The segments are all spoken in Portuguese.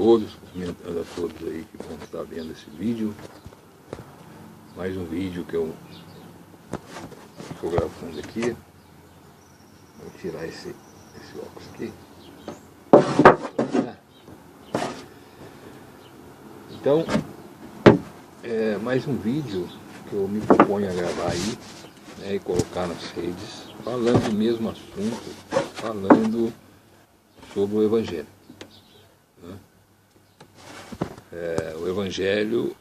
todos, cumprimentando a todos aí que vão estar vendo esse vídeo. Mais um vídeo que eu estou gravando aqui. Vou tirar esse óculos aqui. Então, mais um vídeo que eu me proponho a gravar aí, né, e colocar nas redes, falando do mesmo assunto, falando sobre o Evangelho. Né? O Evangelho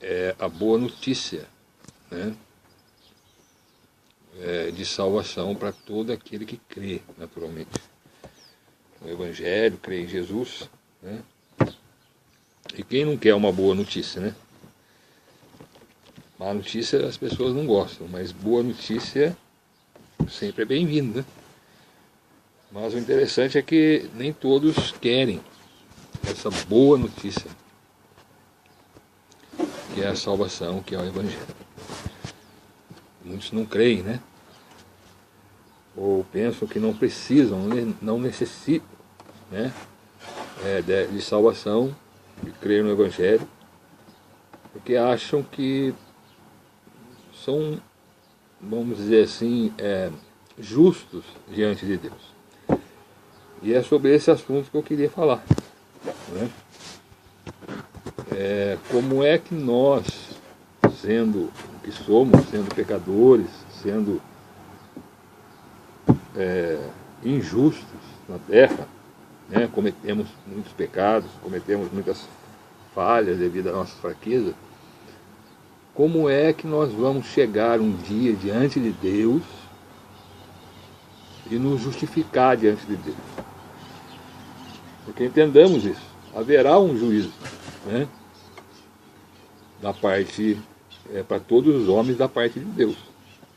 é a boa notícia, né, de salvação para todo aquele que crê, naturalmente. O Evangelho, crê em Jesus, né? E quem não quer uma boa notícia, né? Má notícia as pessoas não gostam, mas boa notícia sempre é bem-vindo, né? Mas o interessante é que nem todos querem essa boa notícia, que é a salvação, que é o Evangelho. Muitos não creem, né? Ou pensam que não precisam, não necessitam, né, de salvação, de crer no Evangelho, porque acham que são, vamos dizer assim, justos diante de Deus. E é sobre esse assunto que eu queria falar, né? Como é que nós, sendo o que somos, sendo pecadores, sendo injustos na terra, né, cometemos muitos pecados, cometemos muitas falhas devido à nossa fraqueza, como é que nós vamos chegar um dia diante de Deus e nos justificar diante de Deus? Porque entendamos isso, haverá um juízo, né, da parte, para todos os homens da parte de Deus.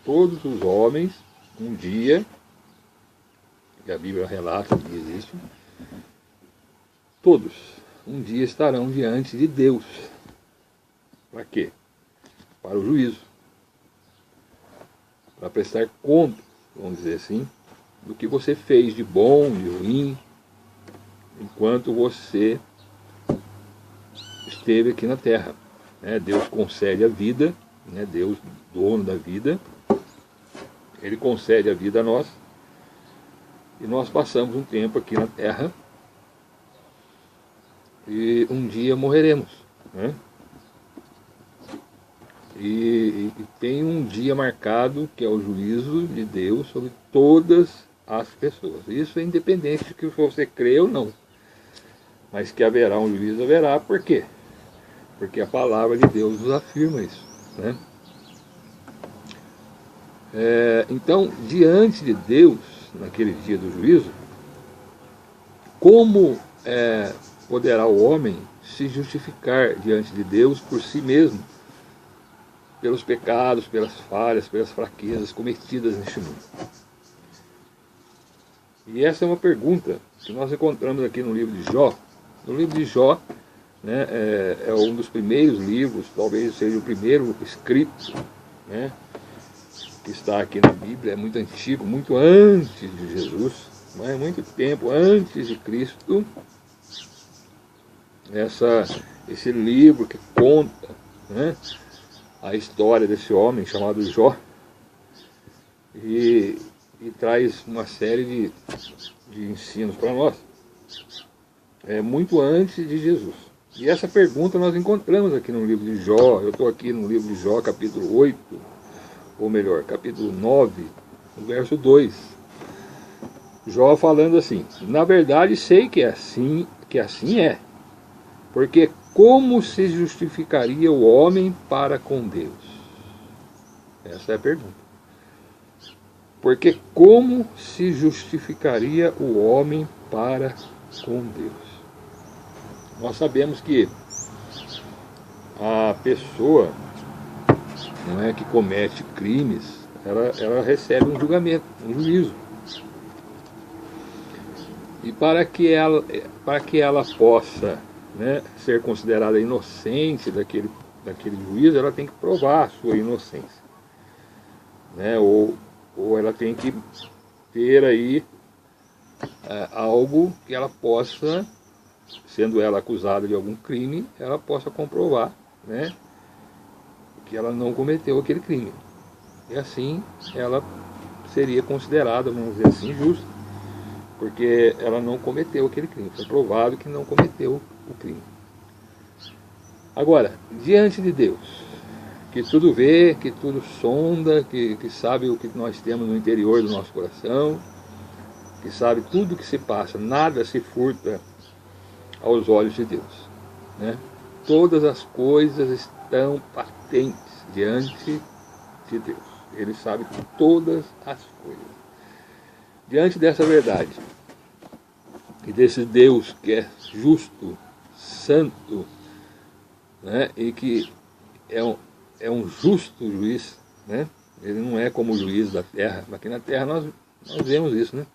Todos os homens, um dia, que a Bíblia relata que existe, todos, um dia estarão diante de Deus. Para quê? Para o juízo. Para prestar contas, vamos dizer assim, do que você fez de bom, de ruim, enquanto você esteve aqui na terra. Deus concede a vida, né? Deus, dono da vida, Ele concede a vida a nós, e nós passamos um tempo aqui na terra, e um dia morreremos, né? E tem um dia marcado, que é o juízo de Deus sobre todas as pessoas. Isso é independente de que você crê ou não. Mas que haverá um juízo, haverá. Por quê? Porque a palavra de Deus nos afirma isso, né? Então, diante de Deus, naquele dia do juízo, como poderá o homem se justificar diante de Deus por si mesmo, pelos pecados, pelas falhas, pelas fraquezas cometidas neste mundo? E essa é uma pergunta que nós encontramos aqui no livro de Jó. No livro de Jó, né, é um dos primeiros livros, talvez seja o primeiro escrito, né, que está aqui na Bíblia. É muito antigo, muito antes de Jesus, mas muito tempo antes de Cristo. Esse livro que conta, né, a história desse homem chamado Jó, e traz uma série de ensinos para nós, muito antes de Jesus. E essa pergunta nós encontramos aqui no livro de Jó. Eu estou aqui no livro de Jó, capítulo 8, ou melhor, capítulo 9, no verso 2. Jó falando assim: na verdade sei que assim é, porque como se justificaria o homem para com Deus? Essa é a pergunta. Porque como se justificaria o homem para com Deus? Nós sabemos que a pessoa, não é, que comete crimes, ela recebe um julgamento, um juízo. E para que ela possa, né, ser considerada inocente daquele juízo, ela tem que provar a sua inocência, né? Ou ela tem que ter aí algo que ela possa sendo ela acusada de algum crime, ela possa comprovar, né, que ela não cometeu aquele crime. E assim ela seria considerada, vamos dizer assim, justa, porque ela não cometeu aquele crime. Foi provado que não cometeu o crime. Agora, diante de Deus, que tudo vê, que tudo sonda, que sabe o que nós temos no interior do nosso coração, que sabe tudo o que se passa, nada se furta aos olhos de Deus, né? Todas as coisas estão patentes diante de Deus. Ele sabe todas as coisas. Diante dessa verdade, e desse Deus que é justo, santo, né, e que é um justo juiz, né? Ele não é como o juiz da terra. Aqui na terra nós vemos isso, né?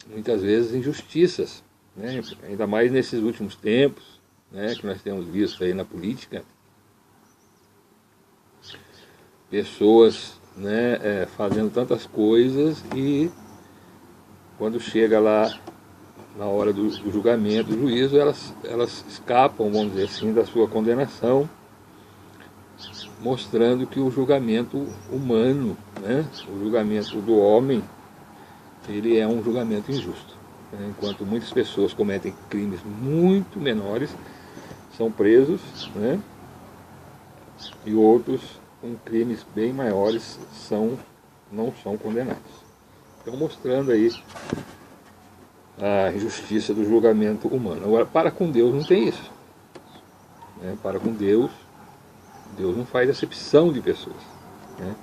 Muitas vezes injustiças, né? Ainda mais nesses últimos tempos, né, que nós temos visto aí na política, pessoas, né, fazendo tantas coisas e quando chega lá na hora do julgamento, do juízo, elas escapam, vamos dizer assim, da sua condenação, mostrando que o julgamento humano, né, o julgamento do homem, ele é um julgamento injusto. Né? Enquanto muitas pessoas cometem crimes muito menores, são presos, né, e outros com crimes bem maiores não são condenados. Então, mostrando aí a injustiça do julgamento humano. Agora, para com Deus não tem isso. Né? Para com Deus não faz acepção de pessoas. Né?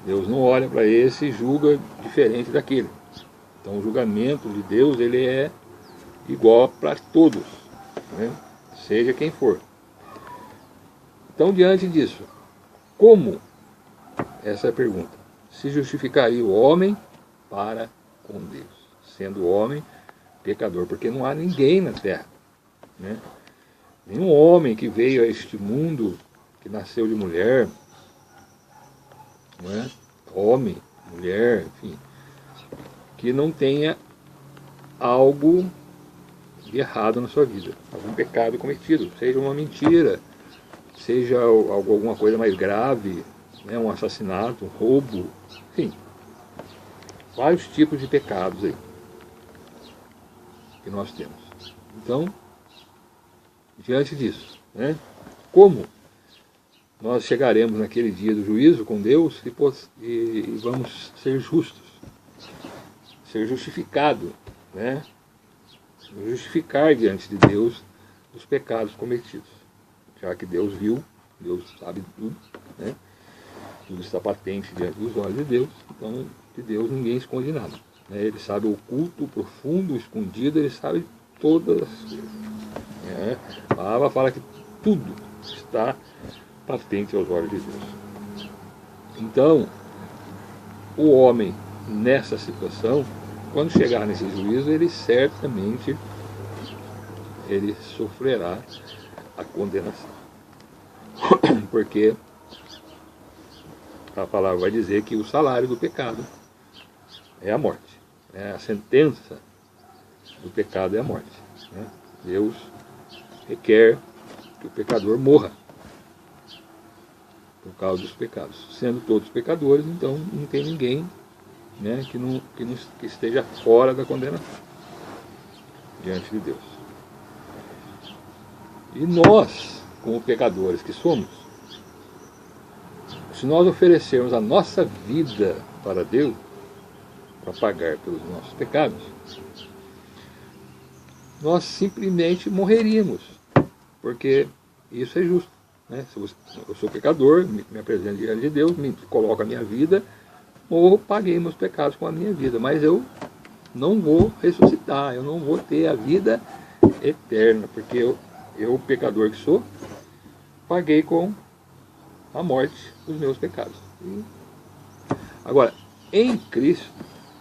Deus não olha para esse e julga diferente daquele. Então, o julgamento de Deus, ele é igual para todos, né? Seja quem for. Então, diante disso, como, essa é a pergunta, se justificaria o homem para com Deus, sendo homem pecador? Porque não há ninguém na terra, né? Nenhum homem que veio a este mundo, que nasceu de mulher, não é? Homem, mulher, enfim, que não tenha algo de errado na sua vida, algum pecado cometido, seja uma mentira, seja alguma coisa mais grave, né, um assassinato, um roubo, enfim, vários tipos de pecados aí que nós temos. Então, diante disso, né, como nós chegaremos naquele dia do juízo com Deus e vamos ser justos, ser justificado, né, justificar diante de Deus os pecados cometidos, já que Deus viu, Deus sabe de tudo, né, tudo está patente diante dos olhos de Deus. Então, de Deus ninguém esconde nada, né? Ele sabe o oculto, o profundo, o escondido, ele sabe todas as coisas, né? A palavra fala que tudo está patente aos olhos de Deus. Então, o homem nessa situação, quando chegar nesse juízo, ele certamente sofrerá a condenação. Porque a palavra vai dizer que o salário do pecado é a morte. A sentença do pecado é a morte. Né? Deus requer que o pecador morra por causa dos pecados. Sendo todos pecadores, então não tem ninguém, né, que esteja fora da condenação diante de Deus. E nós, como pecadores que somos, se nós oferecermos a nossa vida para Deus, para pagar pelos nossos pecados, nós simplesmente morreríamos, porque isso é justo. Né? Se eu sou pecador, me apresento diante de Deus, me coloco a minha vida, ou paguei meus pecados com a minha vida, mas eu não vou ressuscitar, eu não vou ter a vida eterna, porque eu pecador que sou, paguei com a morte os meus pecados. Agora, em Cristo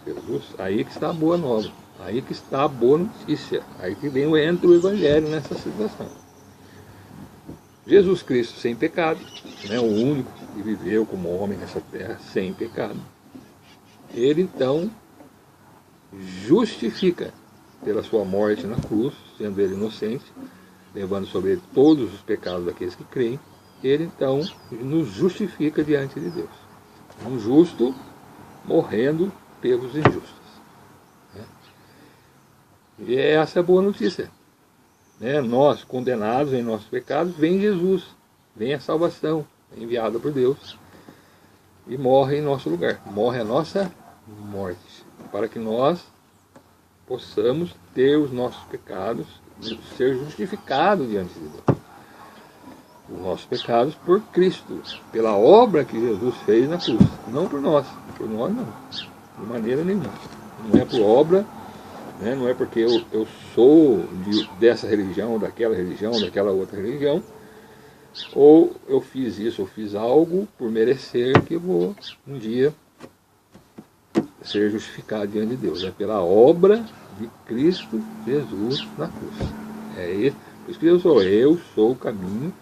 Jesus, aí que está a boa nova, aí que está a boa notícia, aí que entra o Evangelho nessa situação. Jesus Cristo sem pecado, né, o único que viveu como homem nessa terra sem pecado, ele então justifica pela sua morte na cruz, sendo ele inocente, levando sobre ele todos os pecados daqueles que creem, ele então nos justifica diante de Deus. Um justo morrendo pelos injustos. E essa é a boa notícia. Nós, condenados em nossos pecados, vem Jesus, vem a salvação enviada por Deus e morre em nosso lugar. Morre a nossa morte, para que nós possamos ter os nossos pecados, ser justificados diante de Deus. Os nossos pecados por Cristo, pela obra que Jesus fez na cruz, não por nós não, de maneira nenhuma. Não é por obra, não é porque eu sou dessa religião, daquela outra religião, ou eu fiz isso, eu fiz algo por merecer que eu vou um dia ser justificado diante de Deus. É pela obra de Cristo Jesus na cruz. É isso. Por isso que eu sou o caminho,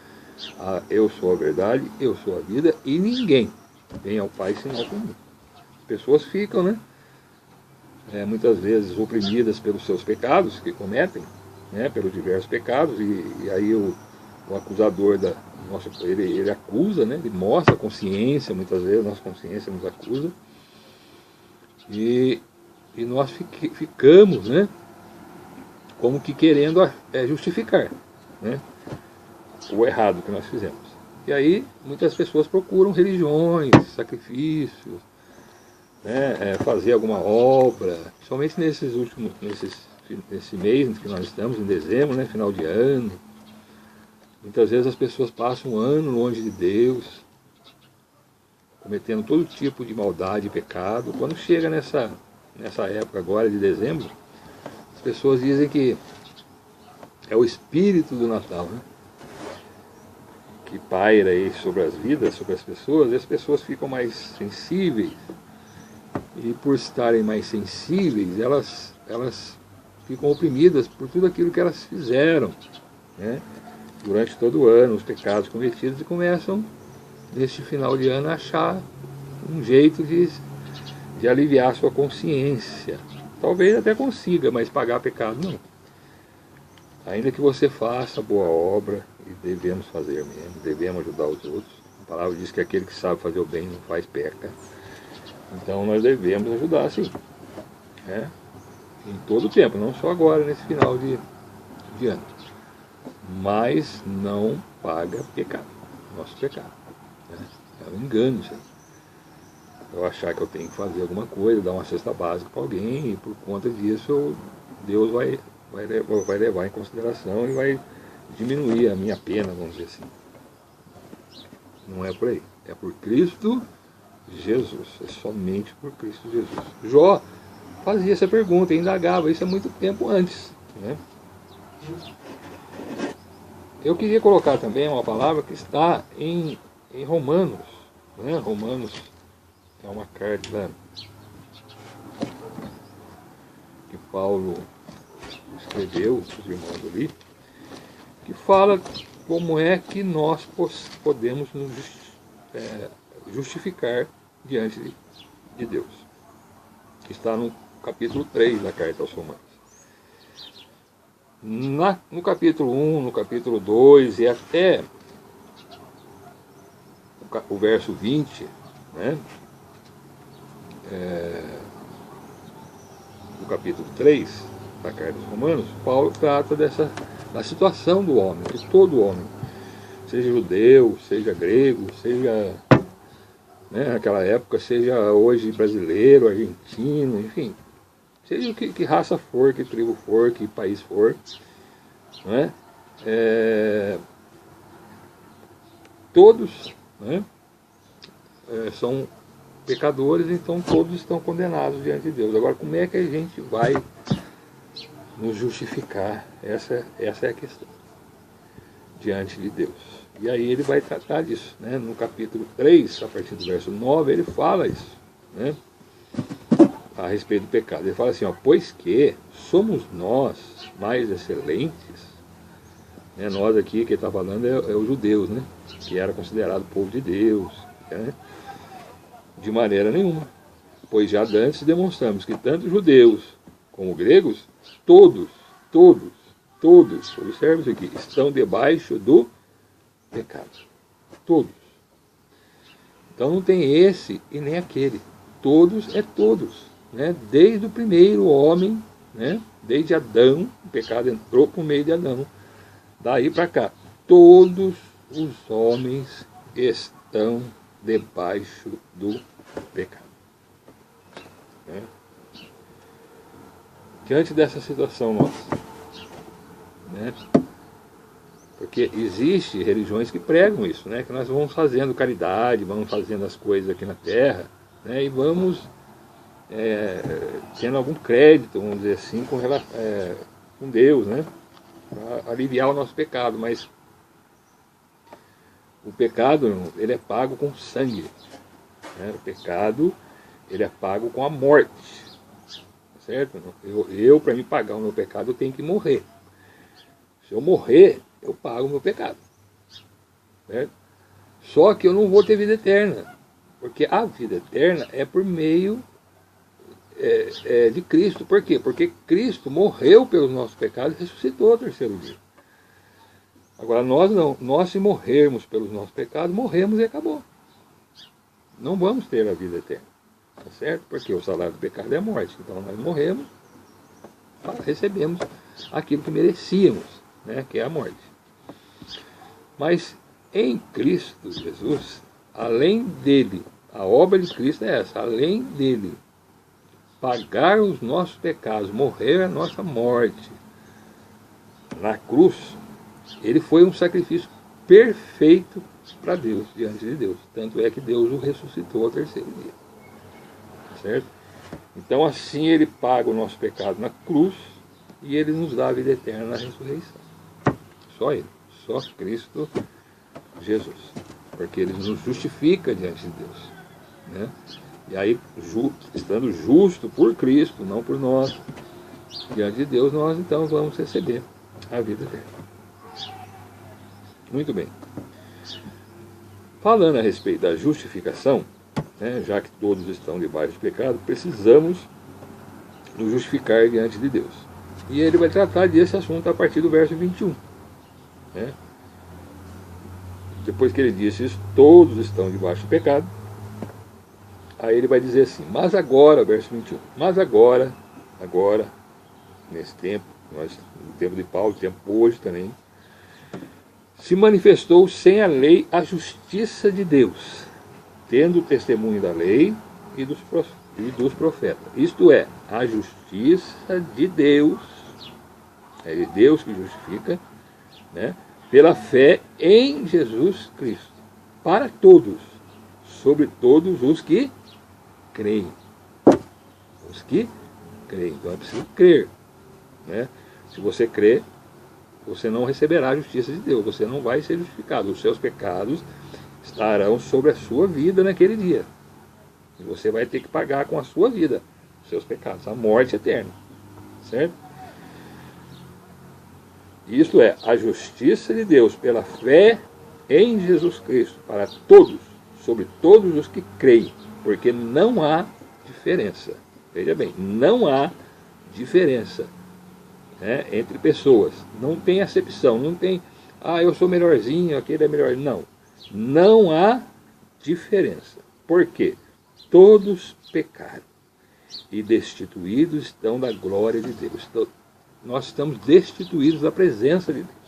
eu sou a verdade, eu sou a vida, e ninguém vem ao Pai senão por mim. As pessoas ficam, muitas vezes oprimidas pelos seus pecados que cometem, pelos diversos pecados, e aí o acusador ele acusa, ele mostra a consciência, muitas vezes a nossa consciência nos acusa, e nós ficamos, como que querendo justificar, o errado que nós fizemos. E aí muitas pessoas procuram religiões, sacrifícios, fazer alguma obra, somente nesse mês que nós estamos, em dezembro, final de ano. Muitas vezes as pessoas passam um ano longe de Deus, cometendo todo tipo de maldade e pecado. Quando chega nessa época agora de dezembro, as pessoas dizem que é o espírito do Natal, que paira aí sobre as vidas, sobre as pessoas, e as pessoas ficam mais sensíveis. E por estarem mais sensíveis, elas ficam oprimidas por tudo aquilo que elas fizeram, durante todo o ano, os pecados cometidos, e começam, neste final de ano, a achar um jeito de aliviar a sua consciência. Talvez até consiga, mas pagar pecado não. Ainda que você faça boa obra, e devemos fazer mesmo, devemos ajudar os outros. A palavra diz que aquele que sabe fazer o bem não faz peca. Então nós devemos ajudar, sim. Em todo o tempo, não só agora, nesse final de ano. Mas não paga pecado, nosso pecado. É um engano isso aí. Eu achar que eu tenho que fazer alguma coisa, dar uma cesta básica para alguém, e por conta disso Deus vai levar em consideração e vai diminuir a minha pena, vamos dizer assim. Não é por aí. É por Cristo Jesus. É somente por Cristo Jesus. Jó fazia essa pergunta, indagava isso há muito tempo antes. Eu queria colocar também uma palavra que está em Romanos. Romanos é uma carta que Paulo escreveu, os irmãos ali, que fala como é que nós podemos nos justificar diante de Deus. Que está no capítulo 3 da carta aos Romanos. No capítulo 1, no capítulo 2 e até o verso 20, do capítulo 3 da carta aos Romanos, Paulo trata da situação do homem, de todo homem, seja judeu, seja grego, seja naquela época, seja hoje brasileiro, argentino, enfim, seja que raça for, que tribo for, que país for, todos são pecadores, então todos estão condenados diante de Deus. Agora, como é que a gente vai nos justificar? Essa é a questão, diante de Deus. E aí ele vai tratar disso, no capítulo 3, a partir do verso 9, ele fala isso, a respeito do pecado. Ele fala assim, pois que somos nós mais excelentes, nós aqui, quem está falando é os judeus, que era considerado povo de Deus, de maneira nenhuma, pois já dantes demonstramos que tanto judeus como gregos, todos, observe isso aqui, estão debaixo do pecado. Todos. Então não tem esse e nem aquele. Todos é todos. Né? Desde o primeiro homem, né? Desde Adão, o pecado entrou por meio de Adão. Daí para cá, todos os homens estão debaixo do pecado. Né? Diante dessa situação nossa, né? Porque existe religiões que pregam isso, né? Que nós vamos fazendo caridade, vamos fazendo as coisas aqui na terra, né? E vamos tendo algum crédito, vamos dizer assim, com Deus, né? Para aliviar o nosso pecado. Mas o pecado, ele é pago com sangue, né? O pecado, ele é pago com a morte, certo? Eu para me pagar o meu pecado, eu tenho que morrer. Se eu morrer, eu pago o meu pecado, certo? Só que eu não vou ter vida eterna, porque a vida eterna é por meio de Cristo. Por quê? Porque Cristo morreu pelos nossos pecados e ressuscitou ao terceiro dia. Agora nós não, nós se morrermos pelos nossos pecados, morremos e acabou. Não vamos ter a vida eterna, tá certo? Porque o salário do pecado é a morte. Então nós morremos, recebemos aquilo que merecíamos, né? Que é a morte. Mas em Cristo Jesus, além dele, a obra de Cristo é essa, além dele pagar os nossos pecados, morrer a nossa morte na cruz, ele foi um sacrifício perfeito para Deus, diante de Deus. Tanto é que Deus o ressuscitou ao terceiro dia. Certo? Então assim ele paga o nosso pecado na cruz e ele nos dá a vida eterna na ressurreição. Só ele, só Cristo Jesus. Porque ele nos justifica diante de Deus. Né? E aí, estando justo por Cristo, não por nós, diante de Deus, nós então vamos receber a vida eterna. Muito bem. Falando a respeito da justificação, né, já que todos estão debaixo do pecado, precisamos nos justificar diante de Deus. E ele vai tratar desse assunto a partir do verso 21. Né? Depois que ele disse isso, todos estão debaixo do pecado. Aí ele vai dizer assim, mas agora, verso 21, mas agora, nesse tempo, no tempo de Paulo, tempo hoje também, se manifestou sem a lei a justiça de Deus, tendo o testemunho da lei e dos profetas. Isto é, a justiça de Deus, é de Deus que justifica, né, pela fé em Jesus Cristo, para todos, sobre todos os que creem. Os que creem. Então é preciso crer. Né? Se você crer, você não receberá a justiça de Deus. Você não vai ser justificado. Os seus pecados estarão sobre a sua vida naquele dia. E você vai ter que pagar com a sua vida os seus pecados. A morte eterna. Certo? Isto é, a justiça de Deus pela fé em Jesus Cristo. Para todos, sobre todos os que creem. Porque não há diferença. Veja bem, não há diferença, né, entre pessoas. Não tem acepção, não tem, eu sou melhorzinho, aquele é melhor. Não, não há diferença. Por quê? Todos pecaram e destituídos estão da glória de Deus. Então, nós estamos destituídos da presença de Deus.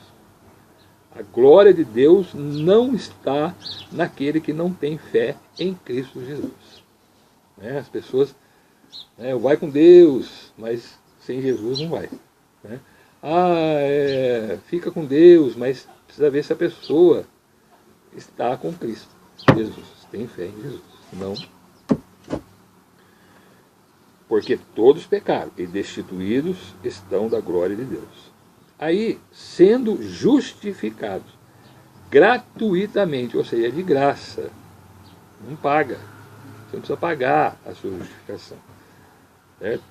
A glória de Deus não está naquele que não tem fé em Cristo Jesus. Né? As pessoas, vai com Deus, mas sem Jesus não vai. Né? Fica com Deus, mas precisa ver se a pessoa está com Cristo Jesus, tem fé em Jesus. Não. Porque todos pecaram e destituídos estão da glória de Deus. Aí, sendo justificados gratuitamente, ou seja, de graça, não paga, você não precisa pagar a sua justificação, certo?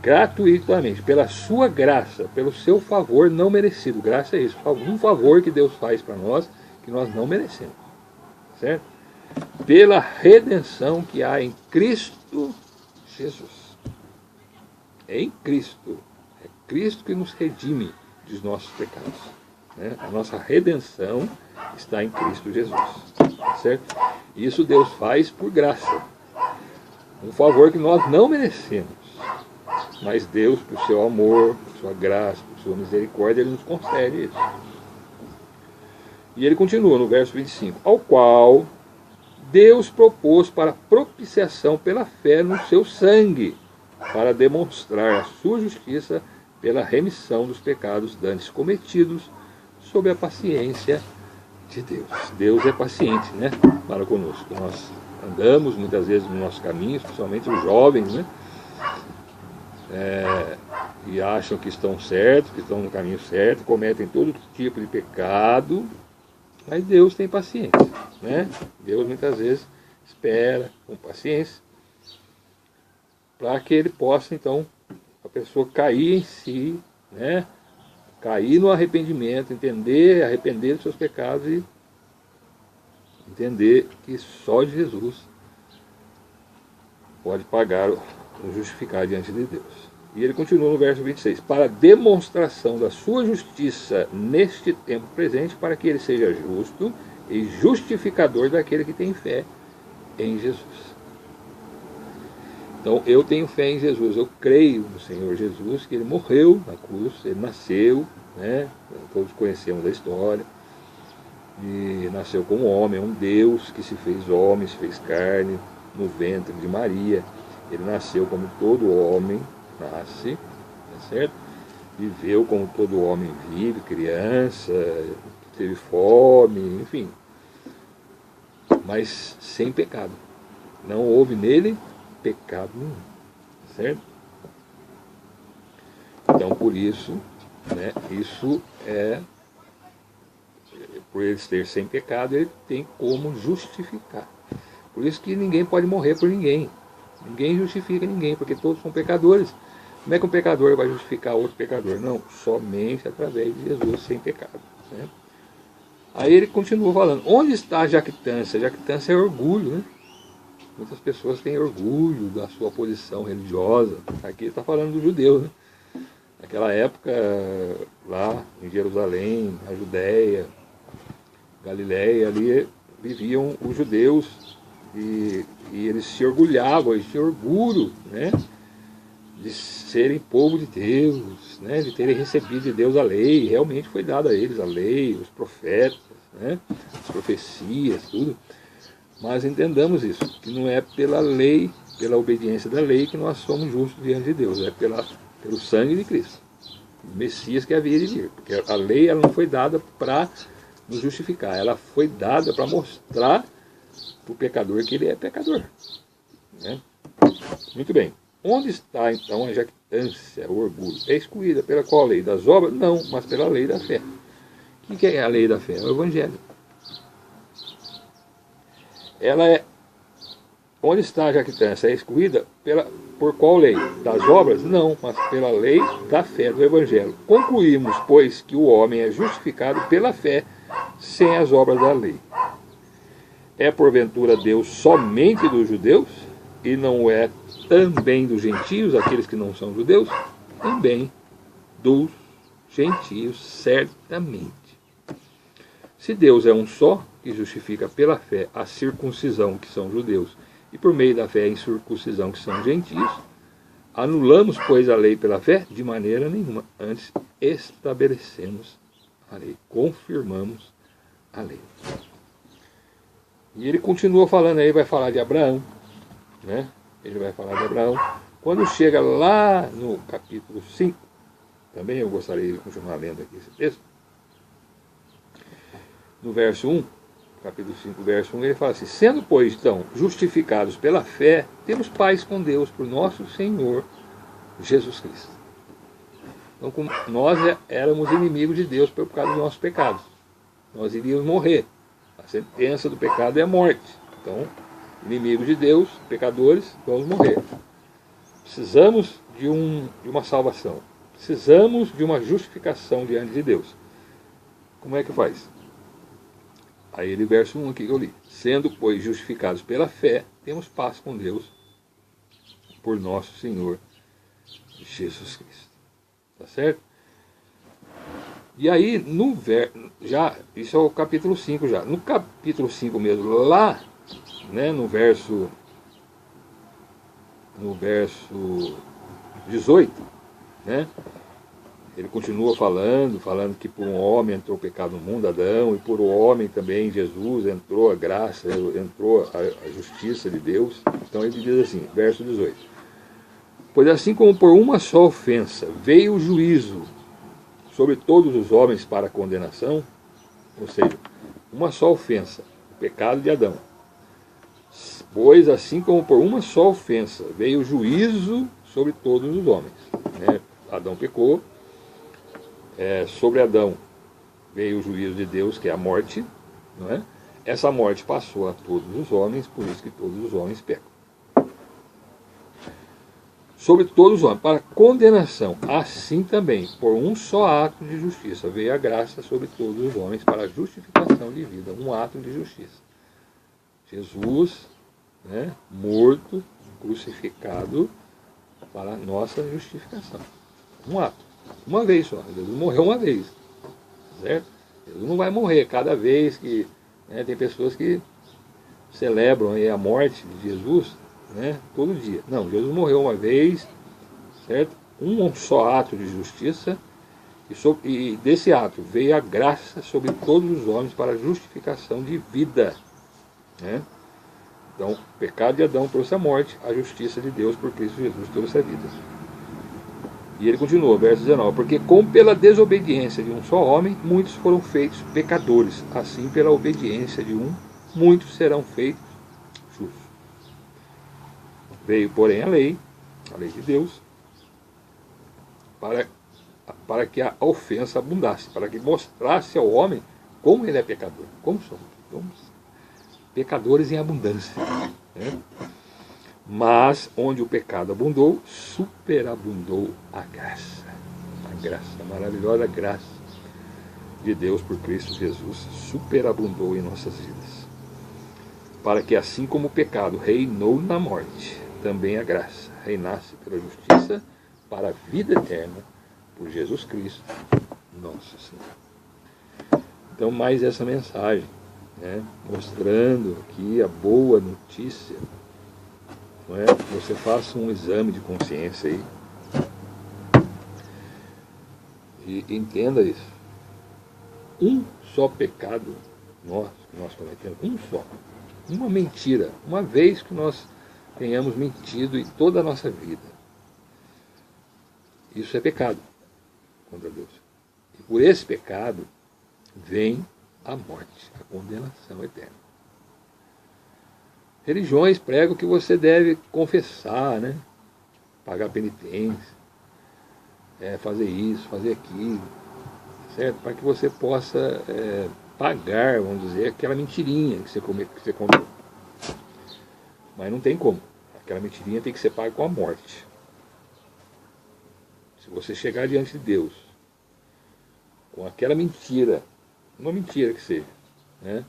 Gratuitamente, pela sua graça, pelo seu favor não merecido. Graça é isso, um favor que Deus faz para nós, que nós não merecemos, certo? Pela redenção que há em Cristo Jesus. é em Cristo. É Cristo que nos redime dos nossos pecados. Né? A nossa redenção está em Cristo Jesus. Certo? Isso Deus faz por graça. Um favor que nós não merecemos. Mas Deus, por seu amor, por sua graça, por sua misericórdia, Ele nos concede isso. E ele continua no verso 25. Ao qual Deus propôs para propiciação pela fé no seu sangue, para demonstrar a sua justiça pela remissão dos pecados dantes cometidos, sob a paciência de Deus. Deus é paciente, né, para conosco. Nós andamos muitas vezes no nosso caminho, especialmente os jovens, né, e acham que estão certos, que estão no caminho certo, cometem todo tipo de pecado, mas Deus tem paciência, né? Deus muitas vezes espera com paciência para que ele possa, então, a pessoa cair em si, né? Cair no arrependimento, arrepender dos seus pecados e entender que só Jesus pode pagar ou justificar diante de Deus. E ele continua no verso 26, para demonstração da sua justiça neste tempo presente, para que ele seja justo e justificador daquele que tem fé em Jesus. Então eu tenho fé em Jesus, eu creio no Senhor Jesus, que ele morreu na cruz, ele nasceu, né? Todos conhecemos a história, e nasceu como homem, um Deus que se fez homem, se fez carne no ventre de Maria. Ele nasceu como todo homem nasce, tá certo? Viveu como todo homem vive, criança, teve fome, enfim, mas sem pecado. Não houve nele pecado nenhum, certo? Então, por isso, né, isso por ele ser sem pecado, ele tem como justificar. Por isso que ninguém pode morrer por ninguém. Ninguém justifica ninguém, porque todos são pecadores. Como é que um pecador vai justificar outro pecador? Não, somente através de Jesus, sem pecado. Né? Aí ele continua falando, onde está a jactância? Jactância é orgulho, né? Muitas pessoas têm orgulho da sua posição religiosa. Aqui ele está falando dos judeus, né? Naquela época, lá em Jerusalém, na Judéia, Galiléia, ali viviam os judeus e eles se orgulhavam, eles tinham orgulho, né, de serem povo de Deus, né, de terem recebido de Deus a lei. Realmente foi dada a eles a lei, os profetas, né, as profecias, tudo. Mas entendamos isso, que não é pela lei, pela obediência da lei que nós somos justos diante de Deus, é pelo sangue de Cristo, o Messias que havia de vir. Porque a lei ela não foi dada para nos justificar, ela foi dada para mostrar para o pecador que ele é pecador. Né? Muito bem. Onde está então a jactância, o orgulho? É excluída pela qual lei? Das obras? Não, mas pela lei da fé. O que é a lei da fé? É o Evangelho. Ela é. Onde está a jactância? É excluída por qual lei? Das obras? Não, mas pela lei da fé, do Evangelho. Concluímos, pois, que o homem é justificado pela fé, sem as obras da lei. É porventura Deus somente dos judeus? E não é também dos gentios, aqueles que não são judeus? Também dos gentios, certamente. Se Deus é um só, que justifica pela fé a circuncisão, que são judeus, e por meio da fé a incircuncisão, que são gentios, anulamos, pois, a lei pela fé? De maneira nenhuma. Antes estabelecemos a lei, confirmamos a lei. E ele continua falando aí, vai falar de Abraão, né? Ele vai falar de Abraão. Quando chega lá no capítulo 5, também eu gostaria de continuar lendo aqui esse texto. No verso 1, capítulo 5, verso 1, ele fala assim, sendo, pois, então, justificados pela fé, temos paz com Deus por nosso Senhor Jesus Cristo. Então, como nós éramos inimigos de Deus por causa dos nossos pecados, nós iríamos morrer. A sentença do pecado é a morte. Então, inimigos de Deus, pecadores, vamos morrer. Precisamos de uma salvação. Precisamos de uma justificação diante de Deus. Como é que faz? Aí ele, verso 1 aqui que eu li. Sendo, pois, justificados pela fé, temos paz com Deus por nosso Senhor Jesus Cristo. Tá certo? E aí, isso é o capítulo 5 já. No capítulo 5 mesmo, lá, né, no verso 18, né, ele continua falando que por um homem entrou o pecado no mundo, Adão, e por um homem também, Jesus, entrou a graça, entrou a justiça de Deus. Então ele diz assim, verso 18: pois assim como por uma só ofensa veio o juízo sobre todos os homens para a condenação, ou seja, uma só ofensa, o pecado de Adão. Pois assim como por uma só ofensa veio o juízo sobre todos os homens. Né? Adão pecou, sobre Adão veio o juízo de Deus, que é a morte. Não é? Essa morte passou a todos os homens, por isso que todos os homens pecam. Sobre todos os homens, para condenação, assim também, por um só ato de justiça, veio a graça sobre todos os homens para a justificação de vida, um ato de justiça. Jesus, né, morto, crucificado para a nossa justificação. Um ato, uma vez só. Jesus morreu uma vez, certo? Jesus não vai morrer cada vez que, né, tem pessoas que celebram aí a morte de Jesus, né, todo dia. Não, Jesus morreu uma vez, certo? Um só ato de justiça, e desse ato veio a graça sobre todos os homens para a justificação de vida. Né? Então, o pecado de Adão trouxe a morte, a justiça de Deus por Cristo Jesus trouxe a vida. E ele continua, verso 19: porque como pela desobediência de um só homem, muitos foram feitos pecadores, assim pela obediência de um, muitos serão feitos justos. Veio, porém, a lei de Deus, para que a ofensa abundasse, para que mostrasse ao homem como ele é pecador. Como somos pecadores em abundância. Né? Mas onde o pecado abundou, superabundou a graça. A graça, a maravilhosa graça de Deus por Cristo Jesus superabundou em nossas vidas. Para que assim como o pecado reinou na morte, também a graça reinasse pela justiça para a vida eterna por Jesus Cristo, nosso Senhor. Então, mais essa mensagem, né, mostrando aqui a boa notícia. Não é? Você faça um exame de consciência aí e entenda isso. Um só pecado nós cometemos, um só. Uma mentira, uma vez que nós tenhamos mentido em toda a nossa vida. Isso é pecado contra Deus. E por esse pecado vem a morte, a condenação eterna. Religiões pregam que você deve confessar, né? Pagar penitência, fazer isso, fazer aquilo, certo? Para que você possa pagar, vamos dizer, aquela mentirinha que você comeu. Mas não tem como. Aquela mentirinha tem que ser paga com a morte. Se você chegar diante de Deus com aquela mentira, uma mentira que seja, né,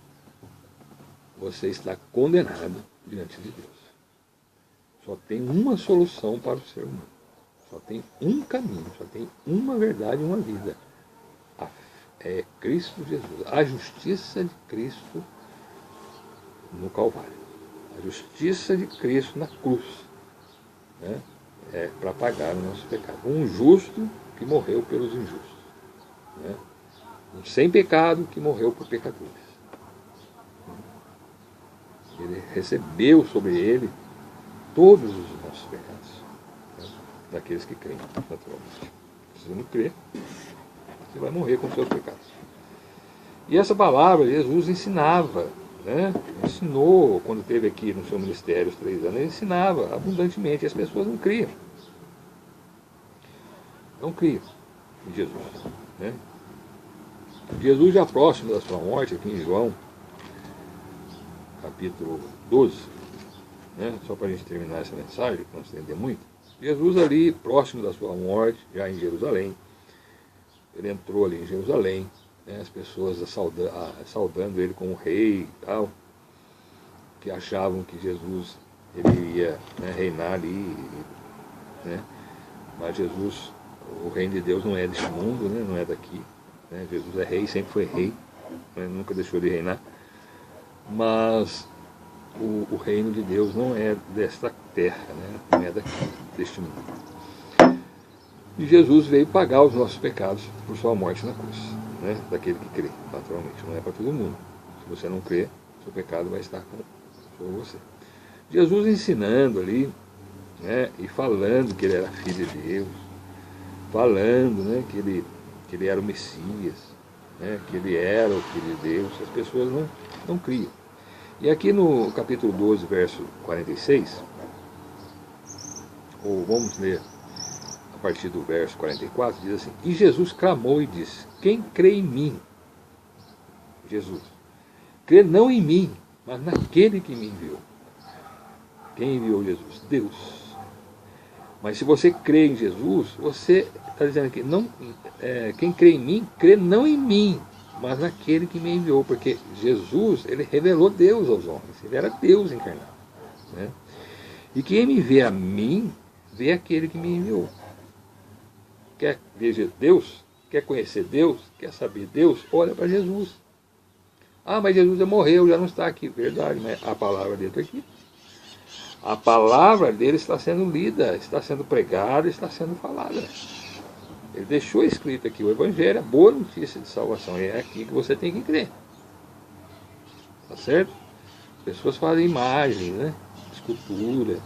você está condenado diante de Deus. Só tem uma solução para o ser humano. Só tem um caminho, só tem uma verdade e uma vida. É Cristo Jesus. A justiça de Cristo no Calvário. A justiça de Cristo na cruz. Né? Para pagar o nosso pecado. Um justo que morreu pelos injustos. Né? Um sem pecado que morreu por pecadores. Ele recebeu sobre ele todos os nossos pecados. Né? Daqueles que creem, naturalmente. Se você não crer, você vai morrer com os seus pecados. E essa palavra Jesus ensinava, né? Ensinou quando esteve aqui no seu ministério os 3 anos, ele ensinava abundantemente, e as pessoas não criam. Não criam em Jesus. Né? Jesus, já próximo da sua morte, aqui em João, capítulo 12, né? Só para a gente terminar essa mensagem, para não se entender muito, Jesus ali, próximo da sua morte, já em Jerusalém, ele entrou ali em Jerusalém, né? As pessoas saudando ele como rei e tal, que achavam que Jesus ele ia, né, reinar ali, né? Mas Jesus, o reino de Deus não é deste mundo, né? Não é daqui. Né? Jesus é rei, sempre foi rei, né? Nunca deixou de reinar. Mas o reino de Deus não é desta terra, né? Não é daqui, deste mundo. E Jesus veio pagar os nossos pecados por sua morte na cruz, né? Daquele que crê, naturalmente. Não é para todo mundo. Se você não crê, seu pecado vai estar sobre você. Jesus ensinando ali, né? E falando que ele era filho de Deus, falando, né? que ele era o Messias, né? Que ele era o Filho de Deus. As pessoas não criam. E aqui no capítulo 12, verso 46, ou vamos ler a partir do verso 44, diz assim: E Jesus clamou e disse: Quem crê em mim? Jesus. Crê não em mim, mas naquele que me enviou. Quem enviou Jesus? Deus. Mas se você crê em Jesus, você está dizendo aqui, quem crê em mim, crê não em mim, mas naquele que me enviou, porque Jesus, ele revelou Deus aos homens, ele era Deus encarnado, né? E quem me vê a mim, vê aquele que me enviou. Quer ver Deus? Quer conhecer Deus? Quer saber Deus? Olha para Jesus. Ah, mas Jesus já morreu, já não está aqui. Verdade, mas a palavra dele está aqui. A palavra dele está sendo lida, está sendo pregada, está sendo falada. Ele deixou escrito aqui o Evangelho, a boa notícia de salvação. E é aqui que você tem que crer. Tá certo? As pessoas fazem imagens, né? Escultura.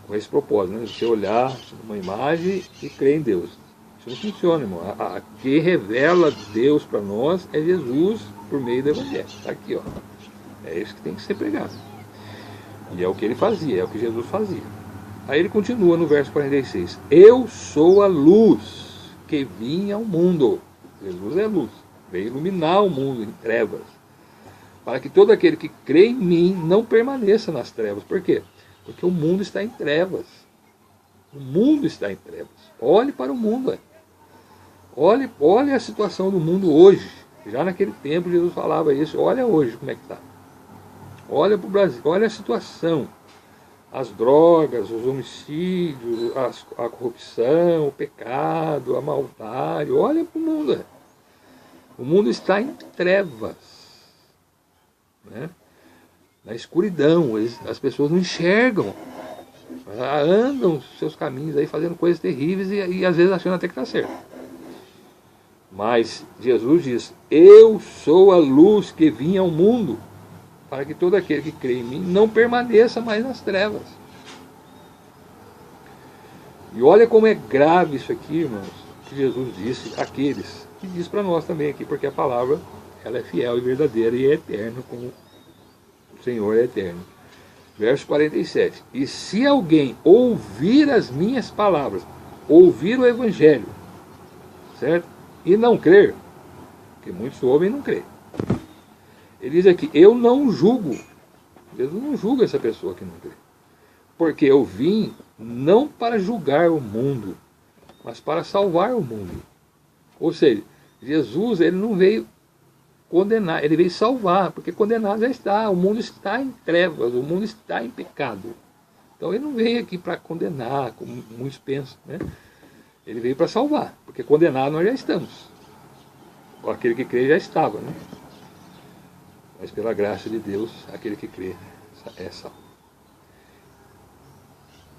Com esse propósito, né? Você olhar uma imagem e crer em Deus. Isso não funciona, irmão. Quem revela Deus para nós é Jesus por meio do Evangelho. Está aqui, ó. É isso que tem que ser pregado. E é o que ele fazia, é o que Jesus fazia. Aí ele continua no verso 46. Eu sou a luz que vinha ao mundo. Jesus é luz. Veio iluminar o mundo em trevas. Para que todo aquele que crê em mim não permaneça nas trevas. Por quê? Porque o mundo está em trevas. O mundo está em trevas. Olhe para o mundo. Olhe a situação do mundo hoje. Já naquele tempo Jesus falava isso. Olha hoje como é que está. Olha para o Brasil. Olha a situação. As drogas, os homicídios, a corrupção, o pecado, a maldade. Olha para o mundo. O mundo está em trevas, né? Na escuridão. As pessoas não enxergam. Andam seus caminhos aí fazendo coisas terríveis e às vezes achando até que está certo. Mas Jesus diz: eu sou a luz que vinha ao mundo, para que todo aquele que crê em mim não permaneça mais nas trevas. E olha como é grave isso aqui, irmãos, que Jesus disse àqueles, e diz para nós também aqui, porque a palavra ela é fiel e verdadeira e é eterna, como o Senhor é eterno. Verso 47. E se alguém ouvir as minhas palavras, ouvir o Evangelho, certo? E não crer, porque muitos ouvem e não creem. Ele diz aqui: eu não julgo. Jesus não julga essa pessoa que não crê. Porque eu vim não para julgar o mundo, mas para salvar o mundo. Ou seja, Jesus ele não veio condenar, ele veio salvar, porque condenado já está. O mundo está em trevas, o mundo está em pecado. Então ele não veio aqui para condenar, como muitos pensam, né? Ele veio para salvar, porque condenado nós já estamos. Aquele que crê já estava, né? Mas pela graça de Deus, aquele que crê é salvo.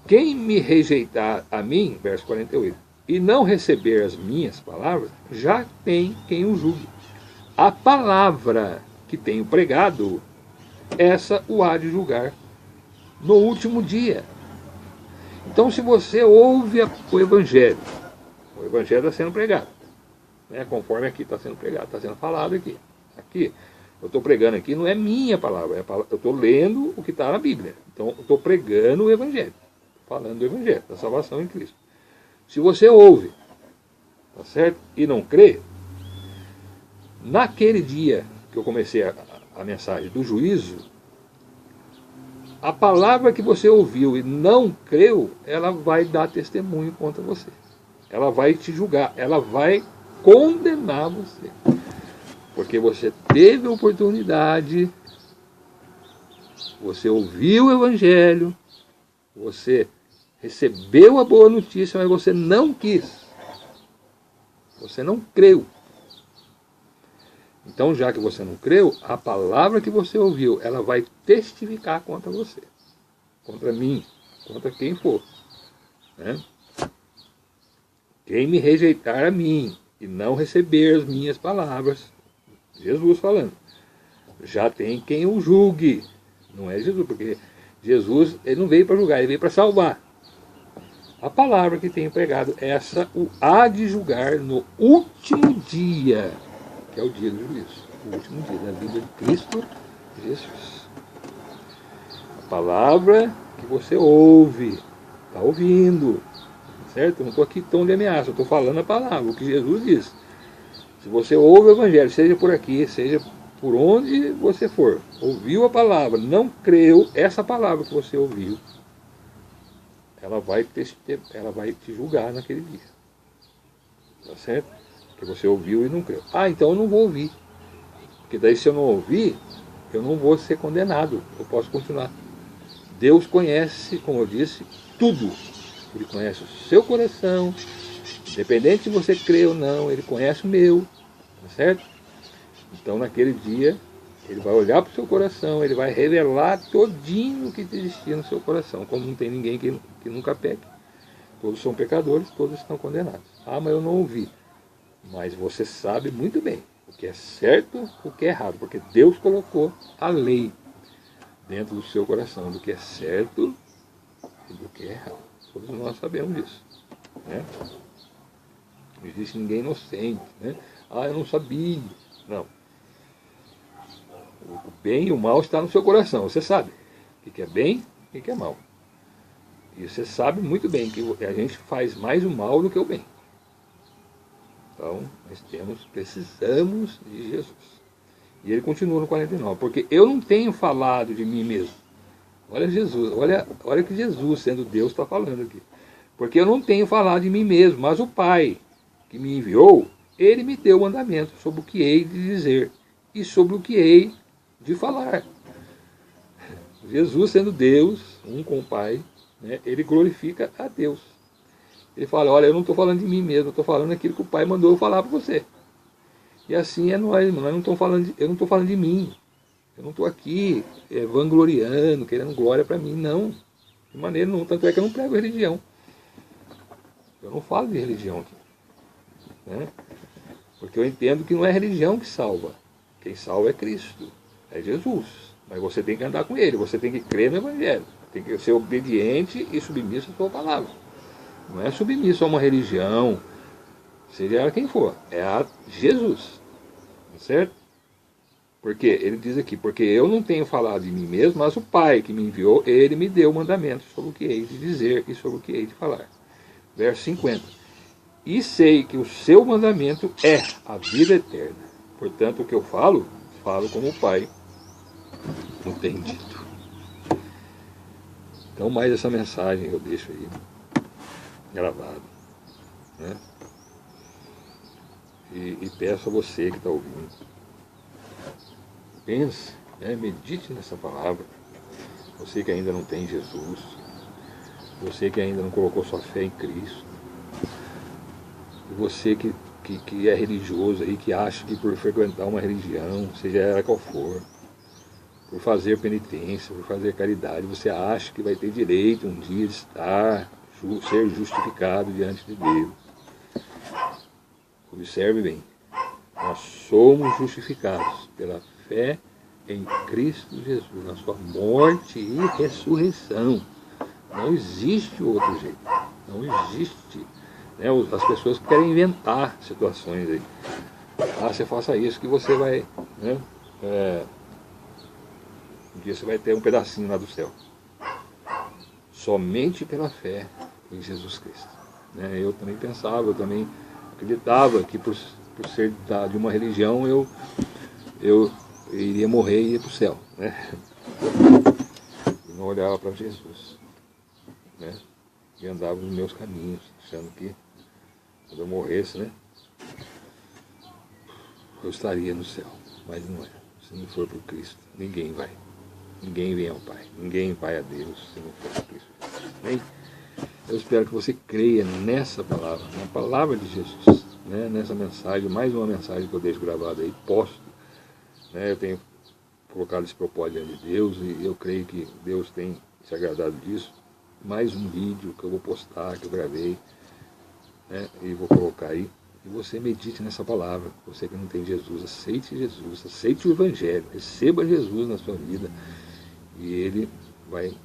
Quem me rejeitar a mim, verso 48, e não receber as minhas palavras, já tem quem o julgue. A palavra que tenho pregado, essa o há de julgar no último dia. Então, se você ouve o Evangelho está sendo pregado, né? Conforme aqui está sendo pregado, está sendo falado aqui. Aqui, eu estou pregando aqui, não é minha palavra, eu estou lendo o que está na Bíblia. Então, eu estou pregando o Evangelho, falando do Evangelho, da salvação em Cristo. Se você ouve, tá certo? E não crê, naquele dia que eu comecei a mensagem do juízo, a palavra que você ouviu e não creu, ela vai dar testemunho contra você. Ela vai te julgar, ela vai condenar você. Porque você teve a oportunidade, você ouviu o Evangelho, você recebeu a boa notícia, mas você não quis. Você não creu. Então, já que você não creu, a palavra que você ouviu, ela vai testificar contra você, contra mim, contra quem for. Né? Quem me rejeitar a mim e não receber as minhas palavras, Jesus falando, já tem quem o julgue. Não é Jesus, porque Jesus ele não veio para julgar, ele veio para salvar. A palavra que tenho pregado, essa o há de julgar no último dia, que é o dia do juízo, o último dia da vida de Cristo Jesus. A palavra que você ouve, está ouvindo, certo? Eu não estou aqui em tom de ameaça, eu estou falando a palavra, o que Jesus diz. Se você ouve o Evangelho, seja por aqui, seja por onde você for, ouviu a palavra, não creu, essa palavra que você ouviu, ela vai te julgar naquele dia. Tá certo? Porque você ouviu e não creu. Ah, então eu não vou ouvir. Porque daí se eu não ouvir, eu não vou ser condenado. Eu posso continuar. Deus conhece, como eu disse, tudo. Ele conhece o seu coração. Independente se você crê ou não, ele conhece o meu. Tá certo? Então naquele dia, ele vai olhar para o seu coração, ele vai revelar todinho o que existia no seu coração. Como não tem ninguém que nunca peque. Todos são pecadores, todos estão condenados. Ah, mas eu não ouvi. Mas você sabe muito bem o que é certo e o que é errado, porque Deus colocou a lei dentro do seu coração, do que é certo e do que é errado. Todos nós sabemos disso. Né? Não existe ninguém inocente. Né? Ah, eu não sabia. Não. O bem e o mal está no seu coração, você sabe o que é bem e o que é mal. E você sabe muito bem que a gente faz mais o mal do que o bem. Então, nós precisamos de Jesus. E ele continua no 49, porque eu não tenho falado de mim mesmo. Olha Jesus, olha que Jesus, sendo Deus, está falando aqui. Porque eu não tenho falado de mim mesmo, mas o Pai que me enviou, ele me deu o mandamento sobre o que hei de dizer e sobre o que hei de falar. Jesus, sendo Deus, um com o Pai, né, ele glorifica a Deus. Ele fala, olha, eu não estou falando de mim mesmo, eu estou falando aquilo que o Pai mandou eu falar para você. E assim é nós não estamos falando eu não estou falando de mim. Eu não estou aqui vangloriando, querendo glória para mim, não. De maneira nenhuma, tanto é que eu não prego religião. Eu não falo de religião aqui. Né? Porque eu entendo que não é religião que salva. Quem salva é Cristo, é Jesus. Mas você tem que andar com Ele, você tem que crer no Evangelho. Tem que ser obediente e submisso à sua palavra. Não é submisso a uma religião, seja ela quem for, é a Jesus. Certo? Porque ele diz aqui, porque eu não tenho falado de mim mesmo, mas o Pai que me enviou, ele me deu mandamentos sobre o que hei de dizer e sobre o que hei de falar. Verso 50. E sei que o seu mandamento é a vida eterna. Portanto, o que eu falo, falo como o Pai não tem dito. Então, mais essa mensagem eu deixo aí gravado. Né? E peço a você que está ouvindo, pense, né? Medite nessa palavra. Você que ainda não tem Jesus, você que ainda não colocou sua fé em Cristo, você que é religioso aí, que acha que por frequentar uma religião, seja ela qual for, por fazer penitência, por fazer caridade, você acha que vai ter direito um dia de estar, ser justificado diante de Deus. Observe bem, nós somos justificados pela fé em Cristo Jesus, na sua morte e ressurreição. Não existe outro jeito, não existe. Né? As pessoas querem inventar situações aí. Ah, você faça isso que você vai, né? Um dia você vai ter um pedacinho lá do céu. Somente pela fé em Jesus Cristo. Né? Eu também pensava, eu também acreditava que por ser de uma religião eu iria morrer e ia para o céu. Né? E não olhava para Jesus. Né? E andava nos meus caminhos, achando que quando eu morresse, né, eu estaria no céu. Mas não é. Se não for por Cristo, ninguém vai. Ninguém vem ao Pai. Ninguém vai a Deus se não for por Cristo. Bem? Eu espero que você creia nessa palavra, na palavra de Jesus, né? Nessa mensagem, mais uma mensagem que eu deixo gravada aí, posto. Né? Eu tenho colocado esse propósito diante de Deus e eu creio que Deus tem se agradado disso. Mais um vídeo que eu vou postar, que eu gravei, né? E vou colocar aí. E você medite nessa palavra. Você que não tem Jesus, aceite o Evangelho, receba Jesus na sua vida e Ele vai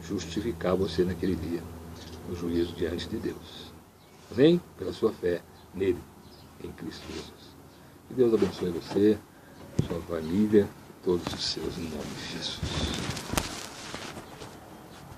justificar você naquele dia, no juízo diante de Deus. Amém? Pela sua fé nele, em Cristo Jesus. Que Deus abençoe você, sua família, todos os seus, em nome de Jesus.